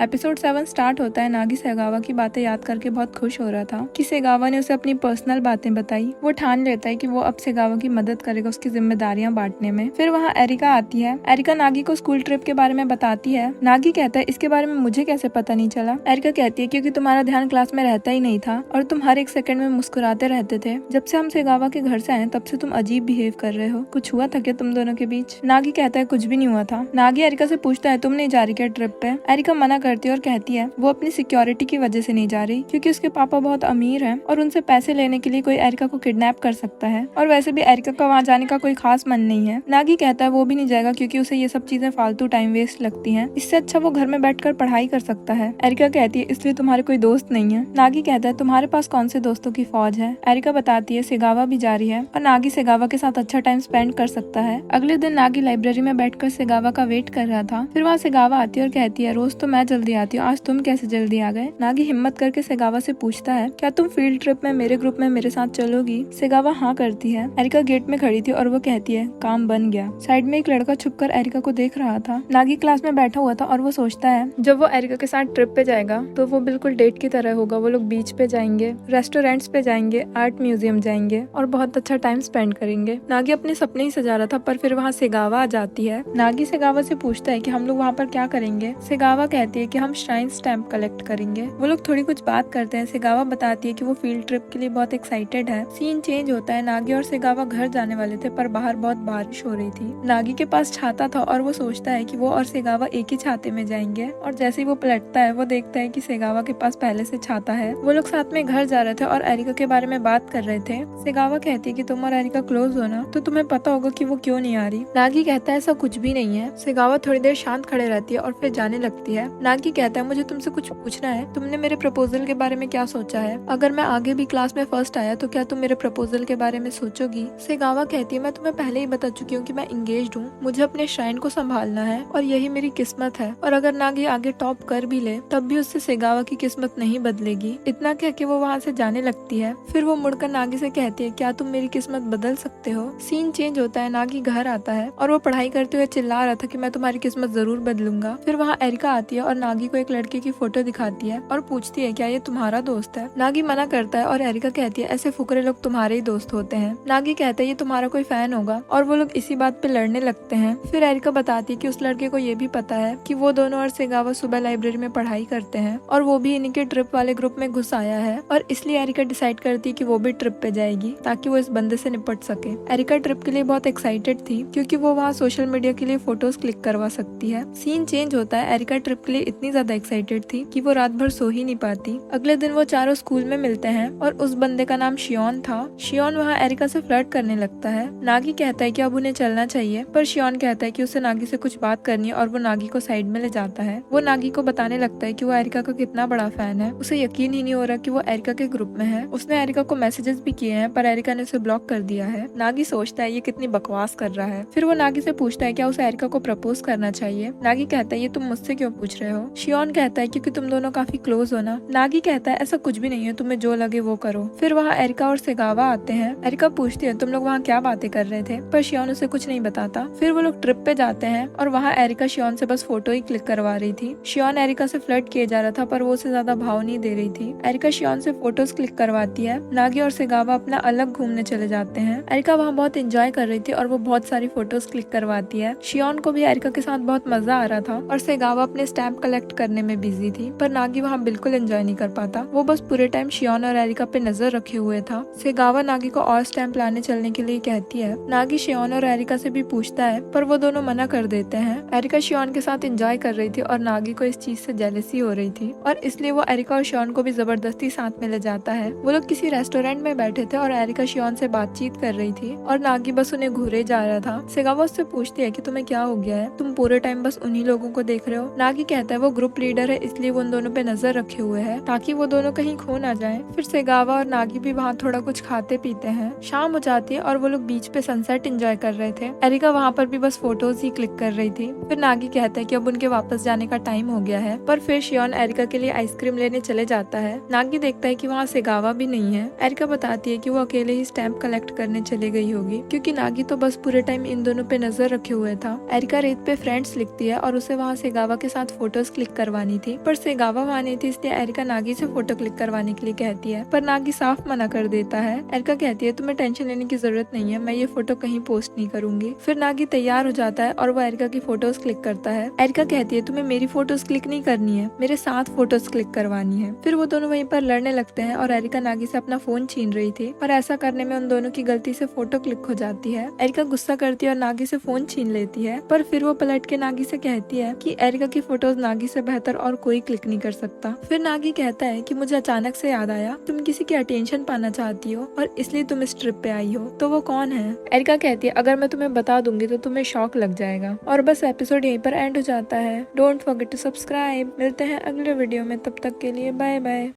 Episode 7 start होता है। नागी सेगावा की बातें याद करके बहुत खुश हो रहा था कि सेगावा ने उसे अपनी पर्सनल बातें बताई। वो ठान लेता है कि वो अब सेगावा की मदद करेगा उसकी जिम्मेदारियां बांटने में। फिर वहाँ एरिका आती है। एरिका नागी को स्कूल ट्रिप के बारे में बताती है। नागी कहता है इसके बारे में मुझे कैसे पता नहीं चला। एरिका कहती है क्योंकि तुम्हारा ध्यान क्लास में रहता ही नहीं था और तुम हर एक सेकंड में मुस्कुराते रहते थे। जब से हम सेगावा के घर से आए तब से तुम अजीब बिहेव कर रहे हो। कुछ हुआ था क्या तुम दोनों के बीच? नागी कहता है कुछ भी नहीं हुआ था। नागी एरिका से पूछता है तुम नहीं जा रही क्या ट्रिप पे? एरिका मना करती है और कहती है वो अपनी सिक्योरिटी की वजह से नहीं जा रही क्योंकि उसके पापा बहुत अमीर हैं और उनसे पैसे लेने के लिए कोई एरिका को किडनैप कर सकता है और वैसे भी एरिका का वहाँ जाने का कोई खास मन नहीं है। नागी कहता है वो भी नहीं जाएगा क्योंकि उसे ये सब चीजें फालतू टाइम वेस्ट लगती हैं। इससे अच्छा वो घर में बैठकर पढ़ाई कर सकता है। एरिका कहती है इसलिए तुम्हारे कोई दोस्त नहीं है। नागी कहता है तुम्हारे पास कौन से दोस्तों की फौज है? एरिका बताती है सेगावा भी जा रही है और नागी सेगावा के साथ अच्छा टाइम स्पेंड कर सकता है। अगले दिन नागी लाइब्रेरी में बैठकर सेगावा का वेट कर रहा था। फिर वहाँ सेगावा आती है और कहती है रोज तो मैं जल्दी आती हूँ, आज तुम कैसे जल्दी आ गए? नागी हिम्मत करके सेगावा से पूछता है क्या तुम फील्ड ट्रिप में मेरे ग्रुप में मेरे साथ चलोगी? सेगावा हाँ करती है। एरिका गेट में खड़ी थी और वो कहती है काम बन गया। साइड में एक लड़का छुपकर एरिका को देख रहा था। नागी क्लास में बैठा हुआ था और वो सोचता है जब वो एरिका के साथ ट्रिप पे जाएगा तो वो बिल्कुल डेट की तरह होगा। वो लोग बीच पे जाएंगे, रेस्टोरेंट्स पे जाएंगे, आर्ट म्यूजियम जाएंगे और बहुत अच्छा टाइम स्पेंड करेंगे। नागी अपने सपने ही सजा रहा था पर फिर वहाँ सेगावा आ जाती है। नागी सेगावा से पूछता है कि हम लोग वहाँ पर क्या करेंगे? सेगावा कहती है कि हम श्राइन स्टैम्प कलेक्ट करेंगे। वो लोग थोड़ी कुछ बात करते हैं। सेगावा बताती है कि वो फील्ड ट्रिप के लिए बहुत एक्साइटेड है। सीन चेंज होता है। नागी और सेगावा घर जाने वाले थे पर बाहर बहुत बारिश हो रही थी। नागी के पास छाता था और वो सोचता है कि वो और सेगावा एक ही छाते में जाएंगे और जैसे ही वो पलटता है वो देखता है कि सेगावा के पास पहले से छाता है। वो लोग साथ में घर जा रहे थे और एरिका के बारे में बात कर रहे थे। सेगावा कहती है कि तुम और एरिका क्लोज हो ना, तो तुम्हें पता होगा कि वो क्यों नहीं आ रही। नागी कहता है ऐसा कुछ भी नहीं है। सेगावा थोड़ी देर शांत खड़े रहती है और फिर जाने लगती है। नागी कहता है मुझे तुमसे कुछ पूछना है, तुमने मेरे प्रपोजल के बारे में क्या सोचा है? अगर मैं आगे भी क्लास में फर्स्ट आया तो क्या तुम मेरे प्रपोजल के बारे में सोचोगी? सेगावा कहती है मैं तुम्हें पहले ही बता चुकी हूँ कि मैं इंगेज्ड हूँ, मुझे अपने श्राइन को संभालना है और यही मेरी किस्मत है। और अगर नागी आगे टॉप कर भी ले तब भी उससे सेगावा की किस्मत नहीं बदलेगी। इतना कह के वो वहाँ से जाने लगती है। फिर वो मुड़कर नागी से कहती है क्या तुम मेरी किस्मत बदल सकते हो? सीन चेंज होता है। नागी घर आता है और वो पढ़ाई करते हुए चिल्ला रहा था कि मैं तुम्हारी किस्मत जरूर बदलूंगा। फिर वहाँ एरिका आती है और नागी को एक लड़के की फोटो दिखाती है और पूछती है क्या ये तुम्हारा दोस्त है? नागी मना करता है और एरिका कहती है ऐसे फुकरे लोग तुम्हारे ही दोस्त होते हैं। नागी कहता है ये तुम्हारा कोई फैन होगा और वो लोग इसी बात पे लड़ने लगते हैं। फिर एरिका बताती है कि उस लड़के को ये भी पता है कि वो दोनों और सेगावा सुबह लाइब्रेरी में पढ़ाई करते हैं और वो भी इन्हीं के ट्रिप वाले ग्रुप में घुस आया है और इसलिए एरिका डिसाइड करती है कि वो भी ट्रिप पे जाएगी ताकि वो इस बंदे से निपट सके। एरिका ट्रिप के लिए बहुत एक्साइटेड थी क्योंकि वो वहाँ सोशल मीडिया के लिए फोटोज क्लिक करवा सकती है। सीन चेंज होता है। एरिका ट्रिप के लिए इतनी ज्यादा एक्साइटेड थी कि वो रात भर सो ही नहीं पाती। अगले दिन वो चारों स्कूल में मिलते हैं और उस बंदे का नाम शियोन था। शियोन वहाँ एरिका से फ्लर्ट करने लगता है। नागी कहता है कि अब उन्हें चलना चाहिए पर शियोन कहता है कि उसे नागी से कुछ बात करनी है और वो नागी को साइड में ले जाता है। वो नागी को बताने लगता है कि वो एरिका का कितना बड़ा फैन है। उसे यकीन ही नहीं हो रहा कि वो एरिका के ग्रुप में है। उसने एरिका को मैसेजेस भी किए हैं पर एरिका ने उसे ब्लॉक कर दिया है। नागी सोचता है ये कितनी बकवास कर रहा है। फिर वो नागी से पूछता है क्या उसे एरिका को प्रपोज करना चाहिए? नागी कहता है ये तुम मुझसे क्यों पूछ रहे हो? शियोन कहता है क्योंकि तुम दोनों काफी क्लोज हो ना। नागी कहता है ऐसा कुछ भी नहीं है, तुम्हें जो लगे वो करो। फिर वहाँ एरिका और सेगावा आते हैं। एरिका पूछती है तुम लोग वहाँ क्या बातें कर रहे थे? पर शियोन उसे कुछ नहीं बताता। फिर वो लोग ट्रिप पे जाते हैं और वहाँ एरिका शियोन से बस फोटो ही क्लिक करवा रही थी। शियोन एरिका से फ्लर्ट किए जा रहा था पर वो उसे ज्यादा भाव नहीं दे रही थी। एरिका शियोन से फोटोज क्लिक करवाती है। नागी और सेगावा अपना अलग घूमने चले जाते हैं। एरिका वहाँ बहुत एंजॉय कर रही थी और वो बहुत सारी फोटोज क्लिक करवाती है। शियोन को भी एरिका के साथ बहुत मजा आ रहा था और सेगावा अपने स्टैम्प कलेक्ट करने में बिजी थी पर नागी वहाँ बिल्कुल एंजॉय नहीं कर पाता। वो बस पूरे टाइम शियोन और एरिका पे नजर रखे हुए था। सेगावा नागी को और स्टैम्प लाने चलने के लिए कहती है। नागी शियोन और एरिका से भी पूछता है पर वो दोनों मना कर देते हैं। एरिका शियोन के साथ एंजॉय कर रही थी और नागी को इस चीज से जेलसी हो रही थी और इसलिए वो एरिका और शियोन को भी जबरदस्ती साथ में ले जाता है। वो लोग किसी रेस्टोरेंट में बैठे थे और एरिका शियोन से बातचीत कर रही थी और नागी बस उन्हें घूरे जा रहा था। सेगावा उससे पूछती है कि तुम्हें क्या हो गया है, तुम पूरे टाइम बस उन्हीं लोगों को देख रहे हो? नागी कहता है वो ग्रुप लीडर है इसलिए वो उन दोनों पे नजर रखे हुए है ताकि वो दोनों कहीं खो ना जाए। फिर सेगावा और नागी भी वहाँ थोड़ा कुछ खाते पीते हैं। शाम हो जाती है और वो लोग बीच पे सनसेट एंजॉय कर रहे थे। एरिका वहाँ पर भी बस फोटोज ही क्लिक कर रही थी। फिर नागी कहता है कि अब उनके वापस जाने का टाइम हो गया है पर फिर शियोन एरिका के लिए आइसक्रीम लेने चले जाता है। नागी देखता है कि वहाँ सेगावा भी नहीं है। एरिका बताती है कि वो अकेले ही स्टैम्प कलेक्ट करने चले गई होगी क्योंकि नागी तो बस पूरे टाइम इन दोनों पे नजर रखे हुए था। एरिका रेत पे फ्रेंड्स लिखती है और उसे वहाँ सेगावा के साथ फोटोज क्लिक करवानी थी, पर सेगावा वहाँ नहीं थी, इसलिए एरिका नागी से फोटो क्लिक करवाने के लिए कहती है, पर नागी साफ मना कर देता है। एरिका कहती है तुम्हें टेंशन लेने की जरूरत नहीं है, मैं ये फोटो कहीं पोस्ट नहीं करूंगी। फिर नागी तैयार हो जाता है और वो एरिका की फोटोज क्लिक करता है। एरिका कहती है तुम्हें मेरी फोटोज क्लिक नहीं करनी है, मेरे साथ फोटोज क्लिक करवानी है। फिर वो दोनों वहीं पर लड़ने लगते हैं और एरिका नागी से अपना फोन छीन रही थी और ऐसा करने में उन दोनों की गलती से फोटो क्लिक हो जाती है। एरिका गुस्सा करती है और नागी से फोन छीन लेती है, पर फिर वो पलट के नागी से कहती है कि एरिका की फोटोज नागी से बेहतर और कोई क्लिक नहीं कर सकता। फिर नागी कहता है कि मुझे अचानक से याद आया तुम किसी की अटेंशन पाना चाहती हो और इसलिए तुम इस ट्रिप पे आई हो, तो वो कौन है? एरिका कहती है अगर मैं तुम्हें बता दूंगी तो तुम्हें शॉक लग जाएगा। और बस एपिसोड यहीं पर एंड हो जाता है। Don't forget to subscribe. मिलते हैं अगले वीडियो में, तब तक के लिए बाय बाय।